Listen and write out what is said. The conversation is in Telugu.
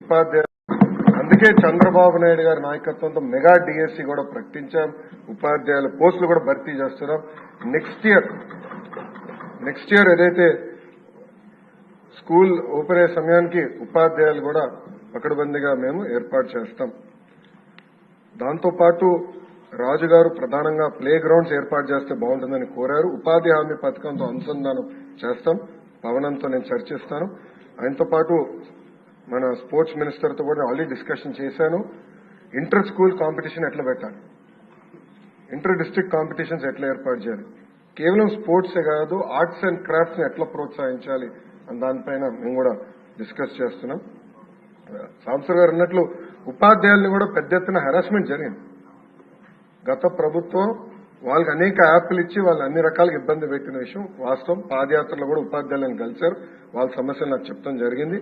ఉపాధ్యాయులు అందుకే చంద్రబాబు నాయుడు గారి నాయకత్వంతో మెగా డిఎస్సి కూడా ప్రకటించాం. ఉపాధ్యాయుల పోస్టులు కూడా భర్తీ చేస్తున్నాం. నెక్స్ట్ ఇయర్ ఏదైతే స్కూల్ ఓపెన్ అయ్యే సమయానికి ఉపాధ్యాయులు కూడా పకడ్బందీగా మేము ఏర్పాటు చేస్తాం. దాంతోపాటు రాజుగారు ప్రధానంగా ప్లే గ్రౌండ్స్ ఏర్పాటు చేస్తే బాగుంటుందని కోరారు. ఉపాధి హామీ పథకంతో అనుసంధానం చేస్తాం. పవనంతో నేను చర్చిస్తాను. ఆయనతో పాటు మన స్పోర్ట్స్ మినిస్టర్ తో కూడా ఆల్రెడీ డిస్కషన్ చేశాను. ఇంటర్ స్కూల్ కాంపిటీషన్ ఎట్లా పెట్టాలి, ఇంటర్ డిస్ట్రిక్ట్ కాంపిటీషన్స్ ఎట్లా ఏర్పాటు చేయాలి, కేవలం స్పోర్ట్సే కాదు ఆర్ట్స్ అండ్ క్రాఫ్ట్స్ ని ఎట్లా ప్రోత్సహించాలి అని దానిపైన మేము కూడా డిస్కస్ చేస్తున్నాం. సాంసర్ గారు అన్నట్లు ఉపాధ్యాయుల్ని కూడా పెద్ద ఎత్తున హెరాస్మెంట్ జరిగింది. గత ప్రభుత్వం వాళ్ళకి అనేక యాప్లు ఇచ్చి వాళ్ళు అన్ని రకాలుగా ఇబ్బంది పెట్టిన విషయం వాస్తవం. పాదయాత్రలో కూడా ఉపాధ్యాయులను కలిశారు. వాళ్ళ సమస్యలు నాకు చెప్తాం జరిగింది.